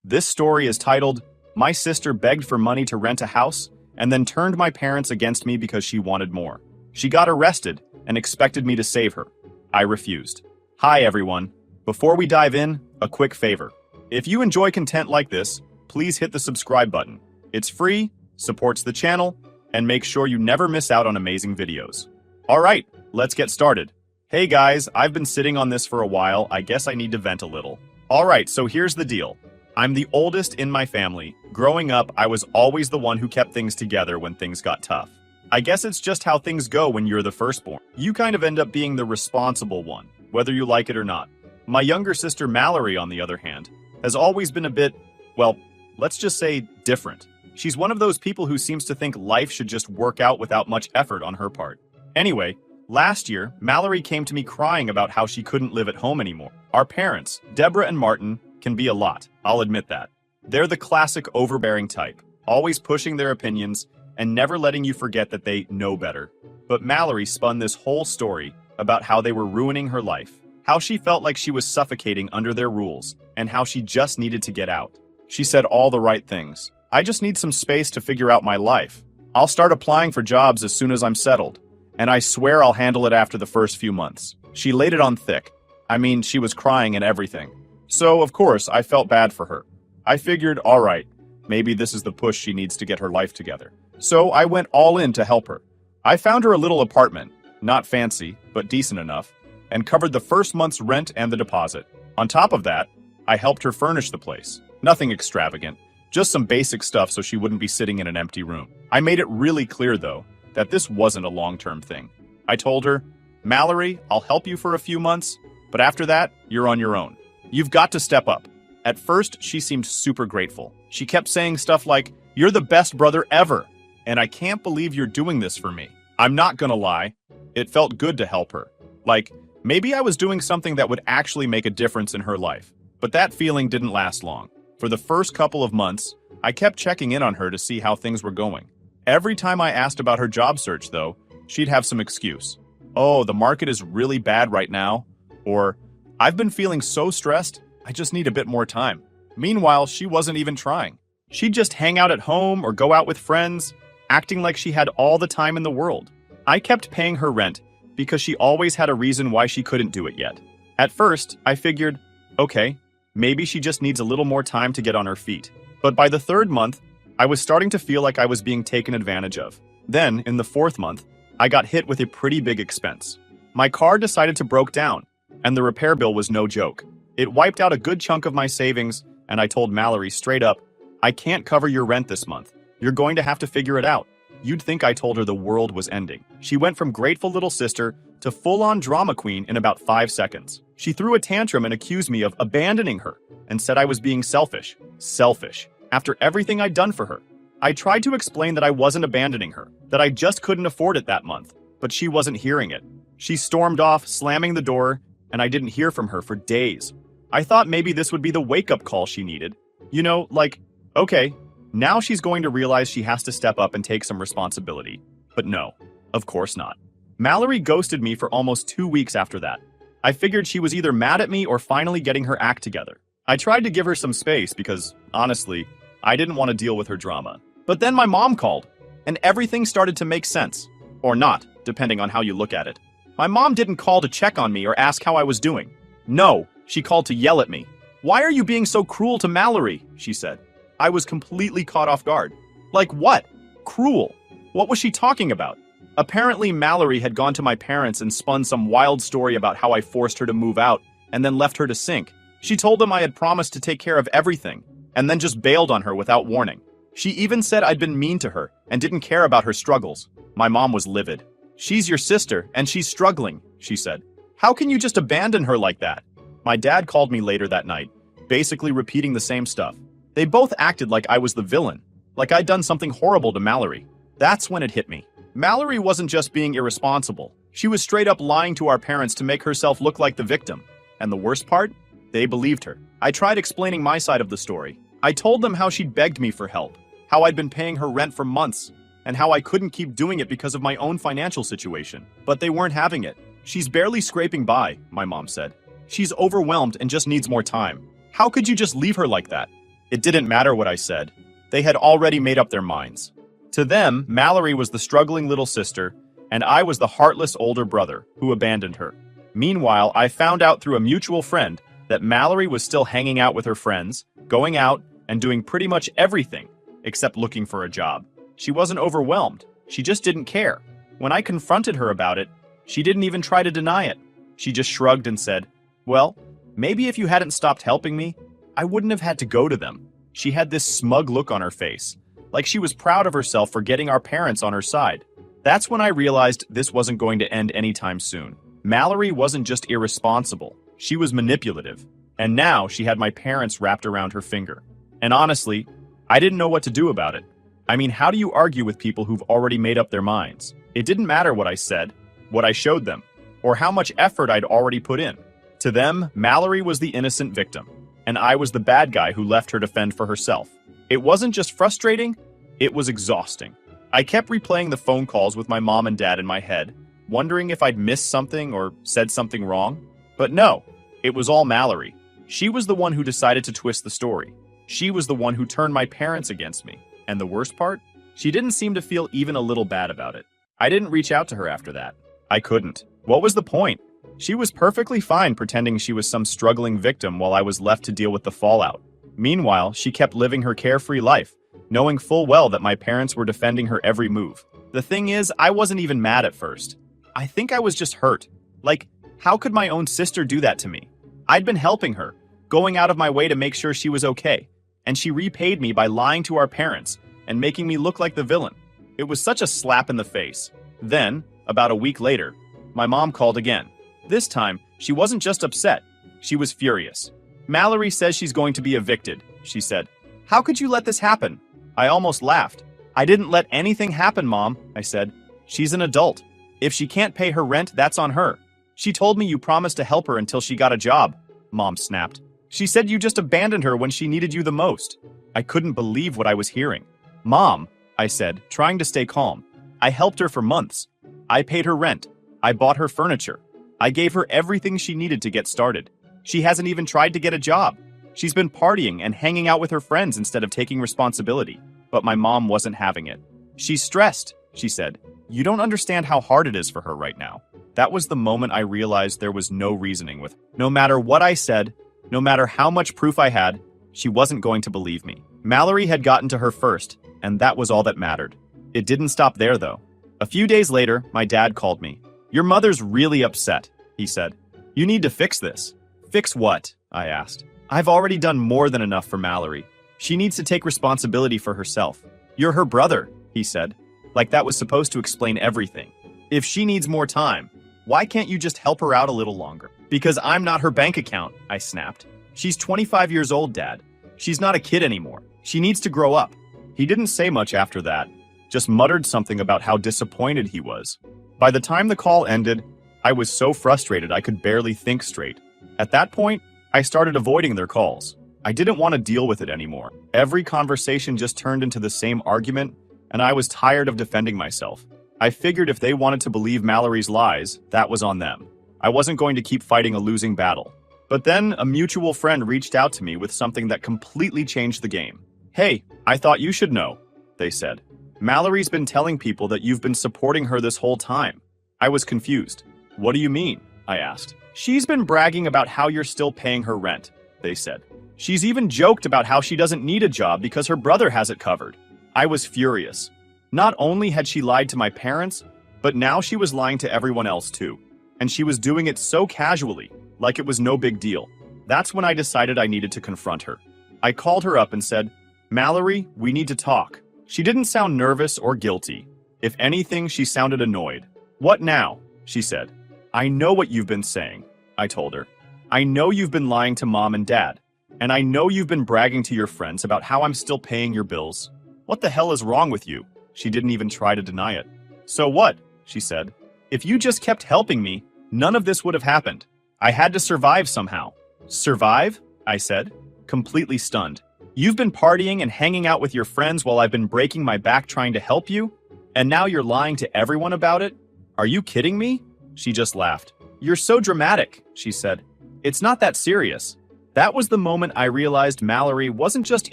This story is titled, My Sister Begged for Money to Rent a House and then turned my parents against me because she wanted more. She got arrested and expected me to save her. I refused. Hi everyone. Before we dive in, a quick favor. If you enjoy content like this, please hit the subscribe button. It's free, supports the channel, and makes sure you never miss out on amazing videos. Alright, let's get started. Hey guys, I've been sitting on this for a while. I guess I need to vent a little. Alright, so here's the deal. I'm the oldest in my family. Growing up, I was always the one who kept things together when things got tough. I guess it's just how things go when you're the firstborn. You kind of end up being the responsible one, whether you like it or not. My younger sister Mallory, on the other hand, has always been a bit, well, let's just say different. She's one of those people who seems to think life should just work out without much effort on her part. Anyway, last year, Mallory came to me crying about how she couldn't live at home anymore. Our parents, Deborah and Martin, can be a lot, I'll admit that. They're the classic overbearing type, always pushing their opinions and never letting you forget that they know better. But Mallory spun this whole story about how they were ruining her life, how she felt like she was suffocating under their rules, and how she just needed to get out. She said all the right things. I just need some space to figure out my life. I'll start applying for jobs as soon as I'm settled, and I swear I'll handle it after the first few months. She laid it on thick. I mean, she was crying and everything. So, of course, I felt bad for her. I figured, all right, maybe this is the push she needs to get her life together. So I went all in to help her. I found her a little apartment, not fancy, but decent enough, and covered the first month's rent and the deposit. On top of that, I helped her furnish the place. Nothing extravagant, just some basic stuff so she wouldn't be sitting in an empty room. I made it really clear, though, that this wasn't a long-term thing. I told her, Mallory, I'll help you for a few months, but after that, you're on your own. You've got to step up. At first, she seemed super grateful. She kept saying stuff like, you're the best brother ever, and I can't believe you're doing this for me. I'm not gonna lie, it felt good to help her. Like, maybe I was doing something that would actually make a difference in her life. But that feeling didn't last long. For the first couple of months, I kept checking in on her to see how things were going. Every time I asked about her job search, though, she'd have some excuse. Oh, the market is really bad right now, or I've been feeling so stressed, I just need a bit more time. Meanwhile, she wasn't even trying. She'd just hang out at home or go out with friends, acting like she had all the time in the world. I kept paying her rent because she always had a reason why she couldn't do it yet. At first, I figured, okay, maybe she just needs a little more time to get on her feet. But by the third month, I was starting to feel like I was being taken advantage of. Then, in the fourth month, I got hit with a pretty big expense. My car decided to break down, and the repair bill was no joke. It wiped out a good chunk of my savings, and I told Mallory straight up, I can't cover your rent this month. You're going to have to figure it out. You'd think I told her the world was ending. She went from grateful little sister to full-on drama queen in about 5 seconds. She threw a tantrum and accused me of abandoning her and said I was being selfish. Selfish. After everything I'd done for her. I tried to explain that I wasn't abandoning her, that I just couldn't afford it that month, but she wasn't hearing it. She stormed off, slamming the door, and I didn't hear from her for days. I thought maybe this would be the wake-up call she needed. You know, like, okay, now she's going to realize she has to step up and take some responsibility. But no, of course not. Mallory ghosted me for almost 2 weeks after that. I figured she was either mad at me or finally getting her act together. I tried to give her some space because, honestly, I didn't want to deal with her drama. But then my mom called, and everything started to make sense. Or not, depending on how you look at it. My mom didn't call to check on me or ask how I was doing. No, she called to yell at me. Why are you being so cruel to Mallory? She said. I was completely caught off guard. Like what? Cruel? What was she talking about? Apparently, Mallory had gone to my parents and spun some wild story about how I forced her to move out and then left her to sink. She told them I had promised to take care of everything, and then just bailed on her without warning. She even said I'd been mean to her and didn't care about her struggles. My mom was livid. She's your sister, and she's struggling, she said. How can you just abandon her like that? My dad called me later that night, basically repeating the same stuff. They both acted like I was the villain, like I'd done something horrible to Mallory. That's when it hit me. Mallory wasn't just being irresponsible. She was straight up lying to our parents to make herself look like the victim. And the worst part? They believed her. I tried explaining my side of the story. I told them how she'd begged me for help, how I'd been paying her rent for months, and how I couldn't keep doing it because of my own financial situation. But they weren't having it. She's barely scraping by, my mom said. She's overwhelmed and just needs more time. How could you just leave her like that? It didn't matter what I said. They had already made up their minds. To them, Mallory was the struggling little sister, and I was the heartless older brother who abandoned her. Meanwhile, I found out through a mutual friend that Mallory was still hanging out with her friends, going out, and doing pretty much everything except looking for a job. She wasn't overwhelmed. She just didn't care. When I confronted her about it, she didn't even try to deny it. She just shrugged and said, "Well, maybe if you hadn't stopped helping me, I wouldn't have had to go to them." She had this smug look on her face, like she was proud of herself for getting our parents on her side. That's when I realized this wasn't going to end anytime soon. Mallory wasn't just irresponsible, she was manipulative. And now she had my parents wrapped around her finger. And honestly, I didn't know what to do about it. I mean, how do you argue with people who've already made up their minds? It didn't matter what I said, what I showed them, or how much effort I'd already put in. To them, Mallory was the innocent victim, and I was the bad guy who left her to fend for herself. It wasn't just frustrating, it was exhausting. I kept replaying the phone calls with my mom and dad in my head, wondering if I'd missed something or said something wrong. But no, it was all Mallory. She was the one who decided to twist the story. She was the one who turned my parents against me. And the worst part? She didn't seem to feel even a little bad about it. I didn't reach out to her after that. I couldn't. What was the point? She was perfectly fine pretending she was some struggling victim while I was left to deal with the fallout. Meanwhile, she kept living her carefree life, knowing full well that my parents were defending her every move. The thing is, I wasn't even mad at first. I think I was just hurt. Like, how could my own sister do that to me? I'd been helping her, going out of my way to make sure she was okay, and she repaid me by lying to our parents and making me look like the villain. It was such a slap in the face. Then, about a week later, my mom called again. This time, she wasn't just upset, she was furious. "Mallory says she's going to be evicted," she said. "How could you let this happen?" I almost laughed. "I didn't let anything happen, Mom," I said. "She's an adult. If she can't pay her rent, that's on her. She told me you promised to help her until she got a job," Mom snapped. "She said you just abandoned her when she needed you the most." I couldn't believe what I was hearing. "Mom," I said, trying to stay calm. "I helped her for months. I paid her rent. I bought her furniture. I gave her everything she needed to get started. She hasn't even tried to get a job. She's been partying and hanging out with her friends instead of taking responsibility." But my mom wasn't having it. "She's stressed," she said. "You don't understand how hard it is for her right now." That was the moment I realized there was no reasoning with her. No matter what I said, no matter how much proof I had, she wasn't going to believe me. Mallory had gotten to her first, and that was all that mattered. It didn't stop there, though. A few days later, my dad called me. "Your mother's really upset," he said. "You need to fix this." "Fix what?" I asked. "I've already done more than enough for Mallory. She needs to take responsibility for herself." "You're her brother," he said, like that was supposed to explain everything. "If she needs more time, why can't you just help her out a little longer?" "Because I'm not her bank account," I snapped. "She's 25 years old, Dad. She's not a kid anymore. She needs to grow up." He didn't say much after that, just muttered something about how disappointed he was. By the time the call ended, I was so frustrated I could barely think straight. At that point, I started avoiding their calls. I didn't want to deal with it anymore. Every conversation just turned into the same argument, and I was tired of defending myself. I figured if they wanted to believe Mallory's lies, that was on them. I wasn't going to keep fighting a losing battle. But then a mutual friend reached out to me with something that completely changed the game. "Hey, I thought you should know," they said. "Mallory's been telling people that you've been supporting her this whole time." I was confused. "What do you mean?" I asked. "She's been bragging about how you're still paying her rent," they said. "She's even joked about how she doesn't need a job because her brother has it covered." I was furious. Not only had she lied to my parents, but now she was lying to everyone else too. And she was doing it so casually, like it was no big deal. That's when I decided I needed to confront her. I called her up and said, "Mallory, we need to talk." She didn't sound nervous or guilty. If anything, she sounded annoyed. "What now?" she said. "I know what you've been saying," I told her. "I know you've been lying to Mom and Dad. And I know you've been bragging to your friends about how I'm still paying your bills. What the hell is wrong with you?" She didn't even try to deny it. "So what?" she said. "If you just kept helping me, none of this would have happened. I had to survive somehow." "Survive?" I said, completely stunned. "You've been partying and hanging out with your friends while I've been breaking my back trying to help you? And now you're lying to everyone about it? Are you kidding me?" She just laughed. "You're so dramatic," she said. "It's not that serious." That was the moment I realized Mallory wasn't just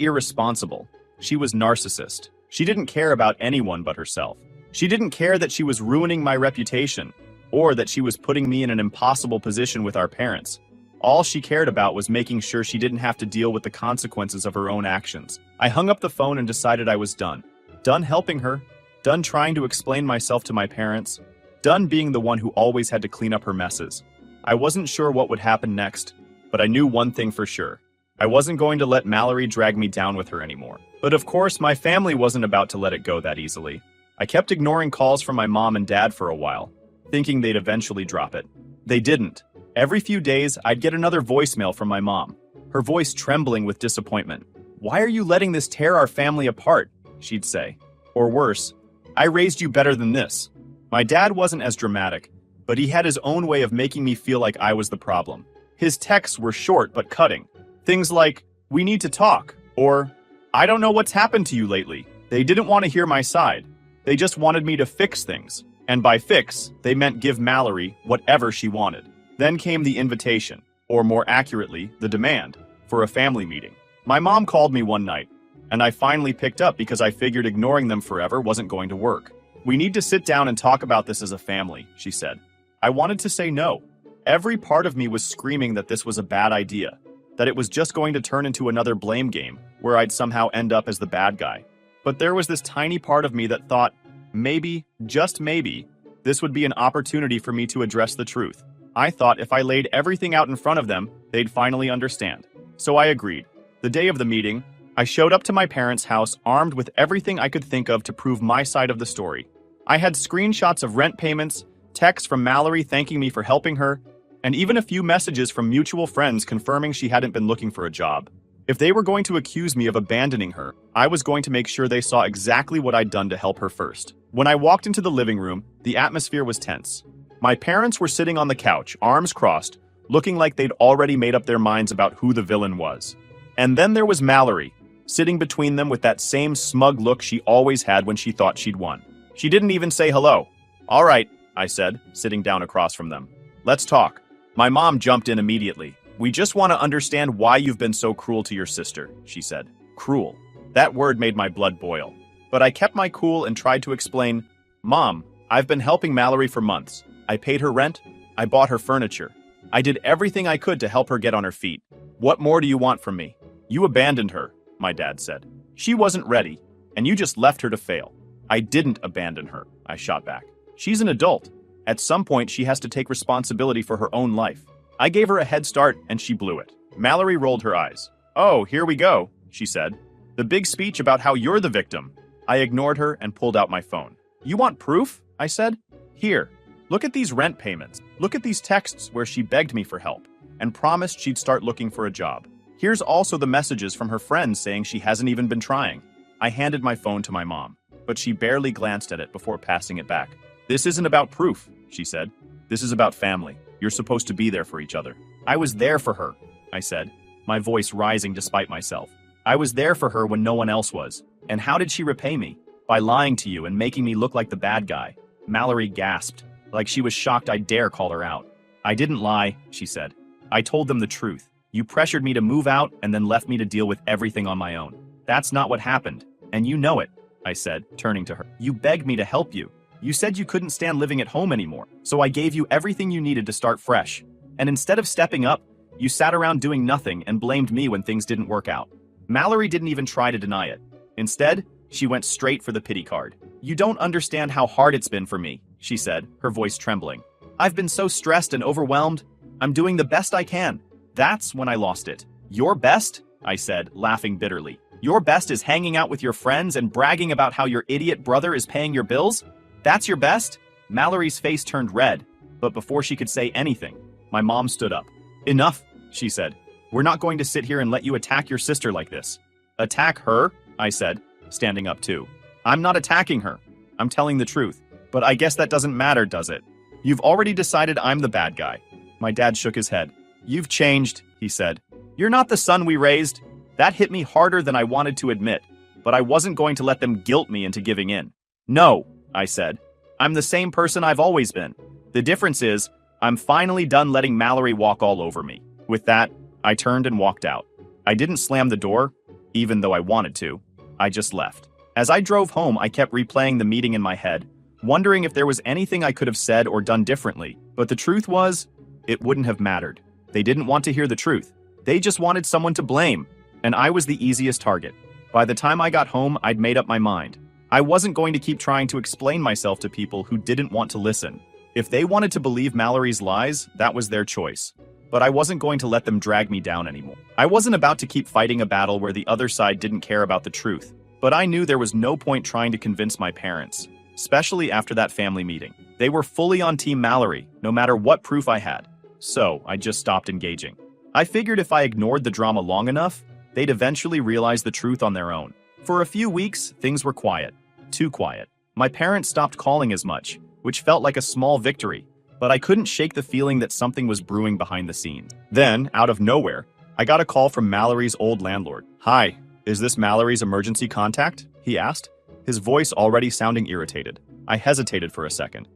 irresponsible. She was narcissist. She didn't care about anyone but herself. She didn't care that she was ruining my reputation, or that she was putting me in an impossible position with our parents. All she cared about was making sure she didn't have to deal with the consequences of her own actions. I hung up the phone and decided I was done. Done helping her. Done trying to explain myself to my parents. Done being the one who always had to clean up her messes. I wasn't sure what would happen next, but I knew one thing for sure. I wasn't going to let Mallory drag me down with her anymore. But of course, my family wasn't about to let it go that easily. I kept ignoring calls from my mom and dad for a while, thinking they'd eventually drop it. They didn't. Every few days, I'd get another voicemail from my mom, her voice trembling with disappointment. "Why are you letting this tear our family apart?" she'd say. Or worse, "I raised you better than this." My dad wasn't as dramatic, but he had his own way of making me feel like I was the problem. His texts were short but cutting. Things like, "We need to talk," or, "I don't know what's happened to you lately." They didn't want to hear my side. They just wanted me to fix things. And by fix, they meant give Mallory whatever she wanted. Then came the invitation, or more accurately, the demand, for a family meeting. My mom called me one night, and I finally picked up because I figured ignoring them forever wasn't going to work. "We need to sit down and talk about this as a family," she said. I wanted to say no. Every part of me was screaming that this was a bad idea, that it was just going to turn into another blame game, where I'd somehow end up as the bad guy. But there was this tiny part of me that thought, maybe, just maybe, this would be an opportunity for me to address the truth. I thought if I laid everything out in front of them, they'd finally understand. So I agreed. The day of the meeting, I showed up to my parents' house armed with everything I could think of to prove my side of the story. I had screenshots of rent payments, texts from Mallory thanking me for helping her, and even a few messages from mutual friends confirming she hadn't been looking for a job. If they were going to accuse me of abandoning her, I was going to make sure they saw exactly what I'd done to help her first. When I walked into the living room, the atmosphere was tense. My parents were sitting on the couch, arms crossed, looking like they'd already made up their minds about who the villain was. And then there was Mallory, sitting between them with that same smug look she always had when she thought she'd won. She didn't even say hello. "All right," I said, sitting down across from them. "Let's talk." My mom jumped in immediately. "We just want to understand why you've been so cruel to your sister," she said. Cruel. That word made my blood boil. But I kept my cool and tried to explain, "Mom, I've been helping Mallory for months. I paid her rent. I bought her furniture. I did everything I could to help her get on her feet. What more do you want from me? You abandoned her," my dad said. "She wasn't ready, and you just left her to fail." "I didn't abandon her," I shot back. "She's an adult. At some point, she has to take responsibility for her own life. I gave her a head start, and she blew it." Mallory rolled her eyes. "Oh, here we go," she said. "The big speech about how you're the victim." I ignored her and pulled out my phone. "You want proof?" I said. "Here. Look at these rent payments. Look at these texts where she begged me for help and promised she'd start looking for a job. Here's also the messages from her friends saying she hasn't even been trying." I handed my phone to my mom, but she barely glanced at it before passing it back. "This isn't about proof," she said. "This is about family. You're supposed to be there for each other." "I was there for her," I said, my voice rising despite myself. "I was there for her when no one else was. And how did she repay me? By lying to you and making me look like the bad guy." Mallory gasped, like she was shocked I'd dare call her out. "I didn't lie," she said. "I told them the truth. You pressured me to move out and then left me to deal with everything on my own. That's not what happened, and you know it," I said, turning to her. "You begged me to help you. You said you couldn't stand living at home anymore, so I gave you everything you needed to start fresh. And instead of stepping up, you sat around doing nothing and blamed me when things didn't work out." Mallory didn't even try to deny it. Instead, she went straight for the pity card. "You don't understand how hard it's been for me," she said, her voice trembling. "I've been so stressed and overwhelmed. I'm doing the best I can." That's when I lost it. "Your best?" I said, laughing bitterly. "Your best is hanging out with your friends and bragging about how your idiot brother is paying your bills? That's your best?" Mallory's face turned red, but before she could say anything, my mom stood up. "Enough," she said. "We're not going to sit here and let you attack your sister like this." "Attack her?" I said, standing up too. "I'm not attacking her. I'm telling the truth. But I guess that doesn't matter, does it? You've already decided I'm the bad guy." My dad shook his head. "You've changed," he said. "You're not the son we raised." That hit me harder than I wanted to admit, but I wasn't going to let them guilt me into giving in. "No," I said. "I'm the same person I've always been. The difference is, I'm finally done letting Mallory walk all over me." With that, I turned and walked out. I didn't slam the door, even though I wanted to. I just left. As I drove home, I kept replaying the meeting in my head, wondering if there was anything I could have said or done differently. But the truth was, it wouldn't have mattered. They didn't want to hear the truth. They just wanted someone to blame, and I was the easiest target. By the time I got home, I'd made up my mind. I wasn't going to keep trying to explain myself to people who didn't want to listen. If they wanted to believe Mallory's lies, that was their choice. But I wasn't going to let them drag me down anymore. I wasn't about to keep fighting a battle where the other side didn't care about the truth. But I knew there was no point trying to convince my parents, especially after that family meeting. They were fully on Team Mallory, no matter what proof I had. So I just stopped engaging. I figured if I ignored the drama long enough, they'd eventually realize the truth on their own. For a few weeks, things were quiet. Too quiet. My parents stopped calling as much, which felt like a small victory, but I couldn't shake the feeling that something was brewing behind the scenes. Then, out of nowhere, I got a call from Mallory's old landlord. "Hi, is this Mallory's emergency contact?" he asked, his voice already sounding irritated. I hesitated for a second.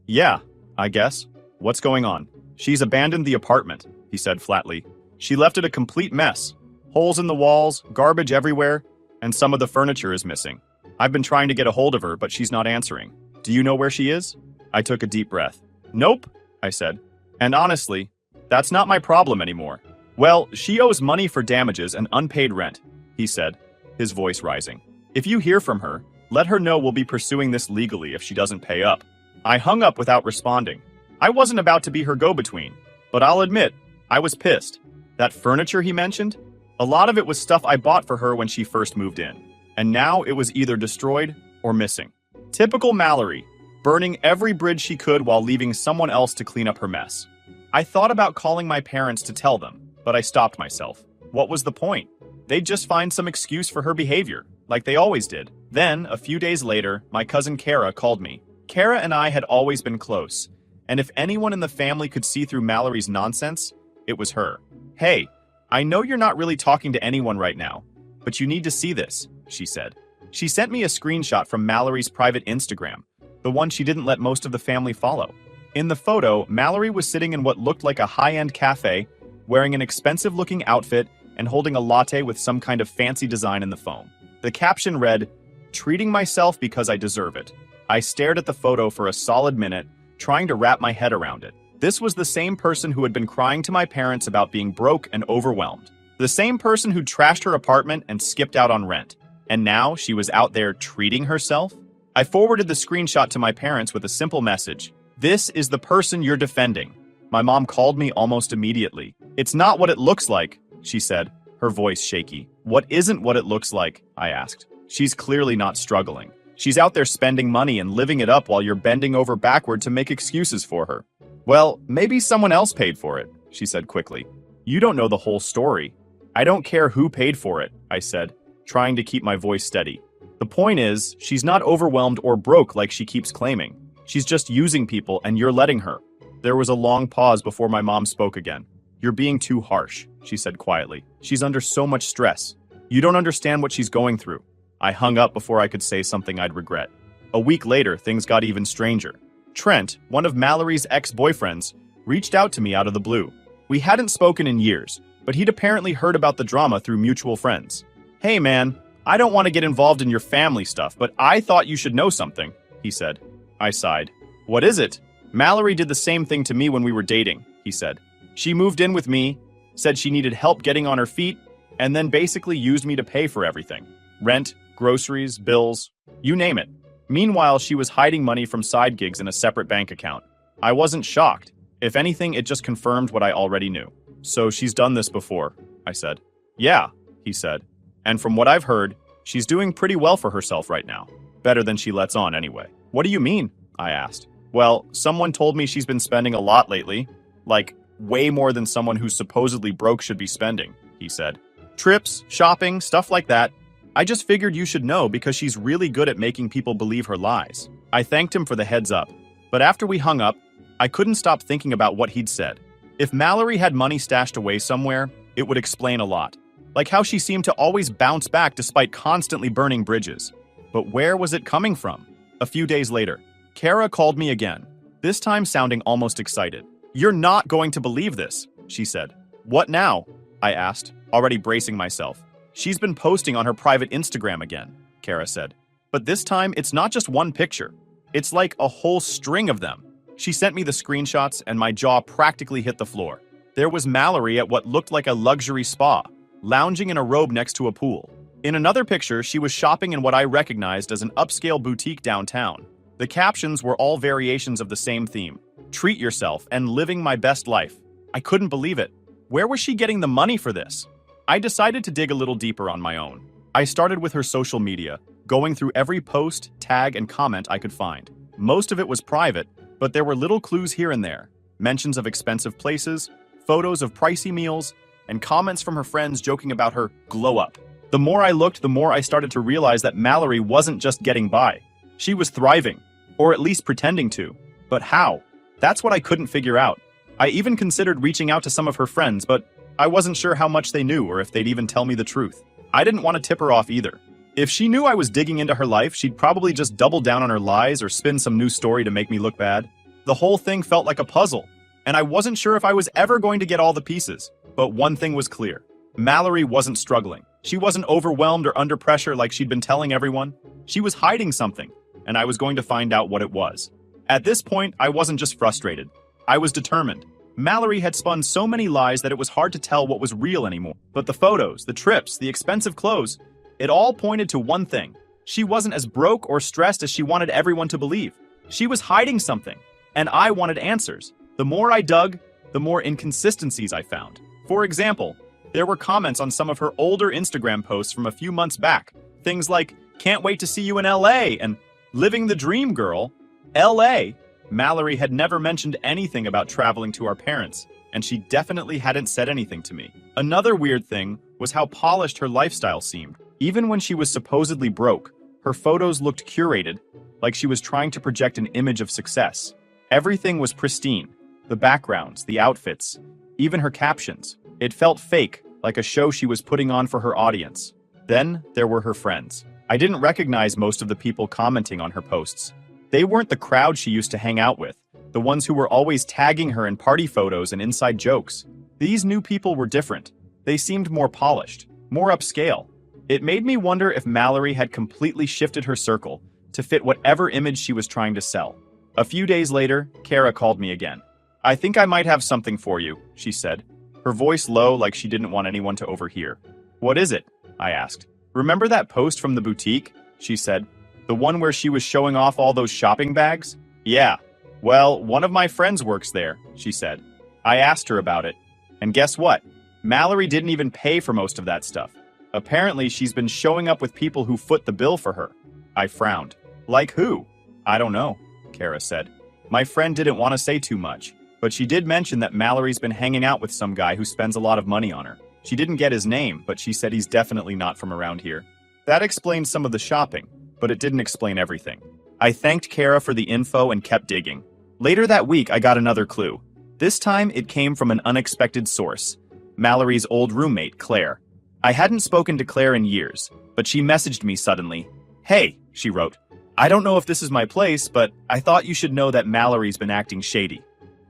Yeah, I guess. What's going on?" "She's abandoned the apartment," he said flatly. "She left it a complete mess. Holes in the walls, garbage everywhere, and some of the furniture is missing. I've been trying to get a hold of her, but she's not answering. Do you know where she is?" I took a deep breath. "Nope," I said. "And honestly, that's not my problem anymore." "Well, she owes money for damages and unpaid rent," he said, his voice rising. "If you hear from her, let her know we'll be pursuing this legally if she doesn't pay up." I hung up without responding. I wasn't about to be her go-between, but I'll admit, I was pissed. That furniture he mentioned? A lot of it was stuff I bought for her when she first moved in, and now it was either destroyed or missing. Typical Mallory, burning every bridge she could while leaving someone else to clean up her mess. I thought about calling my parents to tell them, but I stopped myself. What was the point? They'd just find some excuse for her behavior, like they always did. Then, a few days later, my cousin Kara called me. Kara and I had always been close, and if anyone in the family could see through Mallory's nonsense, it was her. "Hey, I know you're not really talking to anyone right now, but you need to see this," she said. She sent me a screenshot from Mallory's private Instagram, the one she didn't let most of the family follow. In the photo, Mallory was sitting in what looked like a high-end cafe, wearing an expensive-looking outfit and holding a latte with some kind of fancy design in the foam. The caption read, "Treating myself because I deserve it." I stared at the photo for a solid minute, trying to wrap my head around it. This was the same person who had been crying to my parents about being broke and overwhelmed. The same person who trashed her apartment and skipped out on rent. And now she was out there treating herself? I forwarded the screenshot to my parents with a simple message. "This is the person you're defending." My mom called me almost immediately. "It's not what it looks like," she said, her voice shaky. "What isn't what it looks like?" I asked. "She's clearly not struggling. She's out there spending money and living it up while you're bending over backward to make excuses for her." "Well, maybe someone else paid for it," she said quickly. "You don't know the whole story." "I don't care who paid for it," I said, trying to keep my voice steady. "The point is, she's not overwhelmed or broke like she keeps claiming. She's just using people and you're letting her." There was a long pause before my mom spoke again. "You're being too harsh," she said quietly. "She's under so much stress. You don't understand what she's going through." I hung up before I could say something I'd regret. A week later, things got even stranger. Trent, one of Mallory's ex-boyfriends, reached out to me out of the blue. We hadn't spoken in years, but he'd apparently heard about the drama through mutual friends. "Hey man, I don't want to get involved in your family stuff, but I thought you should know something," he said. I sighed. "What is it?" "Mallory did the same thing to me when we were dating," he said. "She moved in with me, said she needed help getting on her feet, and then basically used me to pay for everything. Rent, groceries, bills, you name it. Meanwhile, she was hiding money from side gigs in a separate bank account. I wasn't shocked. If anything, it just confirmed what I already knew." "So she's done this before," I said. "Yeah," he said. "And from what I've heard, she's doing pretty well for herself right now. Better than she lets on anyway." "What do you mean?" I asked. "Well, someone told me she's been spending a lot lately. Like, way more than someone who's supposedly broke should be spending," he said. "Trips, shopping, stuff like that. I just figured you should know because she's really good at making people believe her lies." I thanked him for the heads up, but after we hung up, I couldn't stop thinking about what he'd said. If Mallory had money stashed away somewhere, it would explain a lot. Like how she seemed to always bounce back despite constantly burning bridges. But where was it coming from? A few days later, Kara called me again, this time sounding almost excited. "You're not going to believe this," she said. What now? I asked, already bracing myself. She's been posting on her private Instagram again, Kara said. But this time, it's not just one picture. It's like a whole string of them. She sent me the screenshots and my jaw practically hit the floor. There was Mallory at what looked like a luxury spa, lounging in a robe next to a pool. In another picture, she was shopping in what I recognized as an upscale boutique downtown. The captions were all variations of the same theme: treat yourself and living my best life. I couldn't believe it. Where was she getting the money for this? I decided to dig a little deeper on my own. I started with her social media, going through every post, tag, and comment I could find. Most of it was private, but there were little clues here and there. Mentions of expensive places, photos of pricey meals, and comments from her friends joking about her glow up. The more I looked, the more I started to realize that Mallory wasn't just getting by. She was thriving, or at least pretending to. But how? That's what I couldn't figure out. I even considered reaching out to some of her friends, but I wasn't sure how much they knew or if they'd even tell me the truth. I didn't want to tip her off either. If she knew I was digging into her life, she'd probably just double down on her lies or spin some new story to make me look bad. The whole thing felt like a puzzle, and I wasn't sure if I was ever going to get all the pieces. But one thing was clear. Mallory wasn't struggling. She wasn't overwhelmed or under pressure like she'd been telling everyone. She was hiding something, and I was going to find out what it was. At this point, I wasn't just frustrated. I was determined. Mallory had spun so many lies that it was hard to tell what was real anymore. But the photos, the trips, the expensive clothes, it all pointed to one thing. She wasn't as broke or stressed as she wanted everyone to believe. She was hiding something, and I wanted answers. The more I dug, the more inconsistencies I found. For example, there were comments on some of her older Instagram posts from a few months back. Things like, "Can't wait to see you in LA," and "Living the dream, girl." LA? Mallory had never mentioned anything about traveling to our parents, and she definitely hadn't said anything to me. Another weird thing was how polished her lifestyle seemed. Even when she was supposedly broke, her photos looked curated, like she was trying to project an image of success. Everything was pristine. The backgrounds, the outfits, even her captions. It felt fake, like a show she was putting on for her audience. Then there were her friends. I didn't recognize most of the people commenting on her posts. They weren't the crowd she used to hang out with, the ones who were always tagging her in party photos and inside jokes. These new people were different. They seemed more polished, more upscale. It made me wonder if Mallory had completely shifted her circle to fit whatever image she was trying to sell. A few days later, Kara called me again. "I think I might have something for you," she said, her voice low like she didn't want anyone to overhear. "What is it?" I asked. "Remember that post from the boutique?" she said. "The one where she was showing off all those shopping bags?" "Yeah. Well, one of my friends works there," she said. I asked her about it. And guess what? Mallory didn't even pay for most of that stuff. Apparently, she's been showing up with people who foot the bill for her. I frowned. "Like who?" "I don't know," Kara said. My friend didn't want to say too much, but she did mention that Mallory's been hanging out with some guy who spends a lot of money on her. She didn't get his name, but she said he's definitely not from around here. That explained some of the shopping, but it didn't explain everything. I thanked Kara for the info and kept digging. Later that week, I got another clue. This time, it came from an unexpected source. Mallory's old roommate, Claire. I hadn't spoken to Claire in years, but she messaged me suddenly. "Hey," she wrote. "I don't know if this is my place, but I thought you should know that Mallory's been acting shady."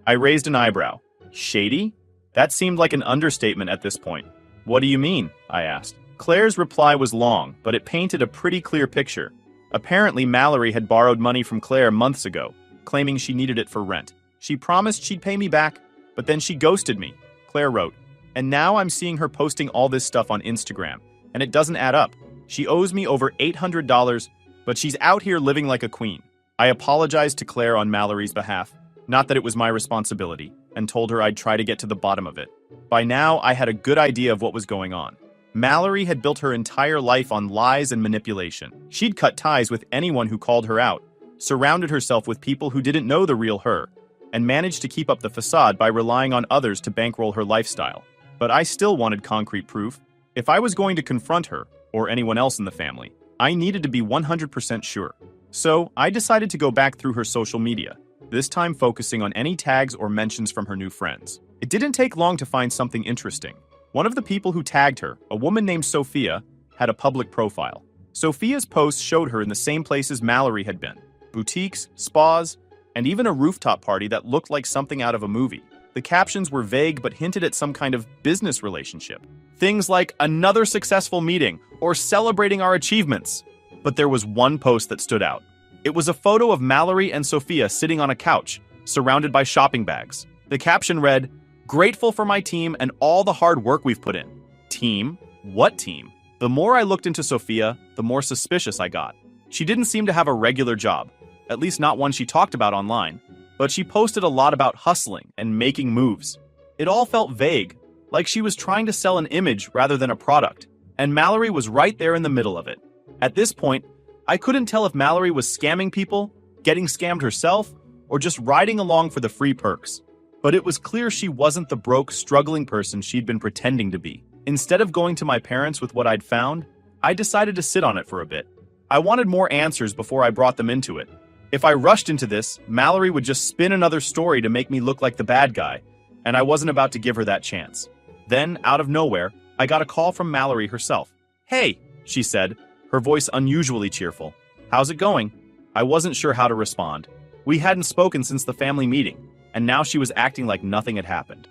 I raised an eyebrow. Shady? That seemed like an understatement at this point. "What do you mean?" I asked. Claire's reply was long, but it painted a pretty clear picture. Apparently, Mallory had borrowed money from Claire months ago, claiming she needed it for rent. She promised she'd pay me back, but then she ghosted me, Claire wrote. And now I'm seeing her posting all this stuff on Instagram, and it doesn't add up. She owes me over $800, but she's out here living like a queen. I apologized to Claire on Mallory's behalf, not that it was my responsibility, and told her I'd try to get to the bottom of it. By now, I had a good idea of what was going on. Mallory had built her entire life on lies and manipulation. She'd cut ties with anyone who called her out, surrounded herself with people who didn't know the real her, and managed to keep up the facade by relying on others to bankroll her lifestyle. But I still wanted concrete proof. If I was going to confront her, or anyone else in the family, I needed to be 100% sure. So I decided to go back through her social media, this time focusing on any tags or mentions from her new friends. It didn't take long to find something interesting. One of the people who tagged her, a woman named Sophia, had a public profile. Sophia's posts showed her in the same places Mallory had been: boutiques, spas, and even a rooftop party that looked like something out of a movie. The captions were vague but hinted at some kind of business relationship. Things like another successful meeting or celebrating our achievements. But there was one post that stood out. It was a photo of Mallory and Sophia sitting on a couch, surrounded by shopping bags. The caption read, "Grateful for my team and all the hard work we've put in." Team? What team? The more I looked into Sophia, the more suspicious I got. She didn't seem to have a regular job, at least not one she talked about online, but she posted a lot about hustling and making moves. It all felt vague, like she was trying to sell an image rather than a product, and Mallory was right there in the middle of it. At this point, I couldn't tell if Mallory was scamming people, getting scammed herself, or just riding along for the free perks. But it was clear she wasn't the broke, struggling person she'd been pretending to be. Instead of going to my parents with what I'd found, I decided to sit on it for a bit. I wanted more answers before I brought them into it. If I rushed into this, Mallory would just spin another story to make me look like the bad guy, and I wasn't about to give her that chance. Then, out of nowhere, I got a call from Mallory herself. "Hey," she said, her voice unusually cheerful. "How's it going?" I wasn't sure how to respond. We hadn't spoken since the family meeting, and now she was acting like nothing had happened.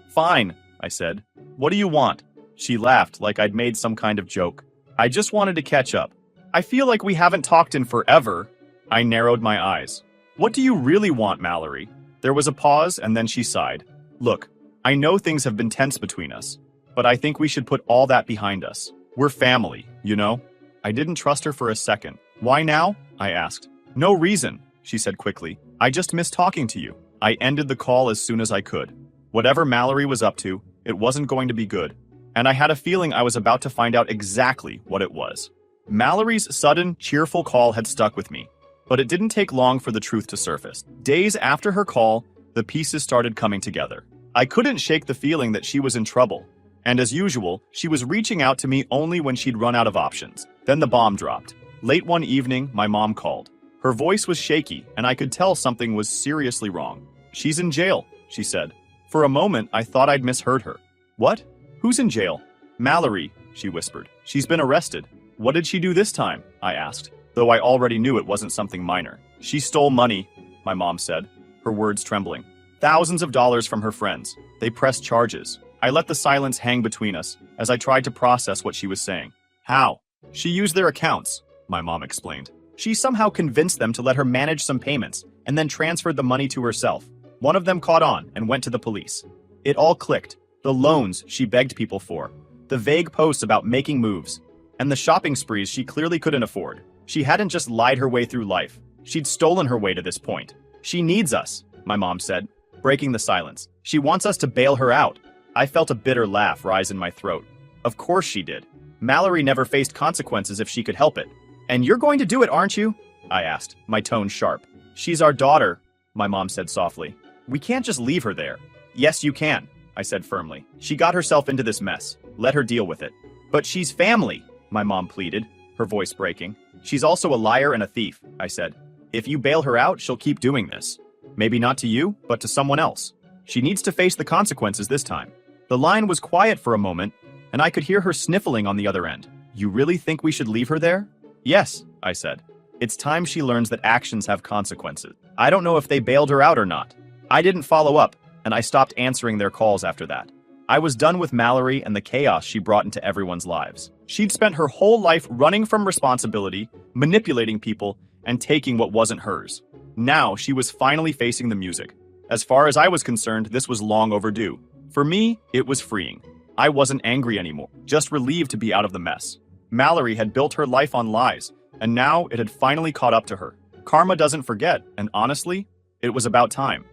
Fine," I said. "What do you want?" She laughed like I'd made some kind of joke. "I just wanted to catch up. I feel like we haven't talked in forever." I narrowed my eyes. "What do you really want, Mallory?" There was a pause, and then she sighed. "Look, I know things have been tense between us, but I think we should put all that behind us. We're family, you know?" I didn't trust her for a second. "Why now?" I asked. "No reason," she said quickly. "I just miss talking to you." I ended the call as soon as I could. Whatever Mallory was up to, it wasn't going to be good, and I had a feeling I was about to find out exactly what it was. Mallory's sudden, cheerful call had stuck with me, but it didn't take long for the truth to surface. Days after her call, the pieces started coming together. I couldn't shake the feeling that she was in trouble, and as usual, she was reaching out to me only when she'd run out of options. Then the bomb dropped. Late one evening, my mom called. Her voice was shaky, and I could tell something was seriously wrong. "She's in jail," she said. For a moment, I thought I'd misheard her. "What? Who's in jail?" "Mallory," she whispered. "She's been arrested." "What did she do this time?" I asked, though I already knew it wasn't something minor. "She stole money," my mom said, her words trembling. "Thousands of dollars from her friends. They pressed charges." I let the silence hang between us as I tried to process what she was saying. "How?" "She used their accounts," my mom explained. "She somehow convinced them to let her manage some payments and then transferred the money to herself. One of them caught on and went to the police. It all clicked. The loans she begged people for, the vague posts about making moves, and the shopping sprees she clearly couldn't afford. She hadn't just lied her way through life. She'd stolen her way to this point. "She needs us," my mom said, breaking the silence. "She wants us to bail her out." I felt a bitter laugh rise in my throat. Of course she did. Mallory never faced consequences if she could help it. "And you're going to do it, aren't you?" I asked, my tone sharp. "She's our daughter," my mom said softly. "We can't just leave her there." "Yes, you can," I said firmly. "She got herself into this mess. Let her deal with it." "But she's family," my mom pleaded, her voice breaking. "She's also a liar and a thief," I said. "If you bail her out, she'll keep doing this. Maybe not to you, but to someone else. She needs to face the consequences this time." The line was quiet for a moment, and I could hear her sniffling on the other end. "You really think we should leave her there?" "Yes," I said. "It's time she learns that actions have consequences." I don't know if they bailed her out or not. I didn't follow up, and I stopped answering their calls after that. I was done with Mallory and the chaos she brought into everyone's lives. She'd spent her whole life running from responsibility, manipulating people, and taking what wasn't hers. Now she was finally facing the music. As far as I was concerned, this was long overdue. For me, it was freeing. I wasn't angry anymore, just relieved to be out of the mess. Mallory had built her life on lies, and now it had finally caught up to her. Karma doesn't forget, and honestly, it was about time.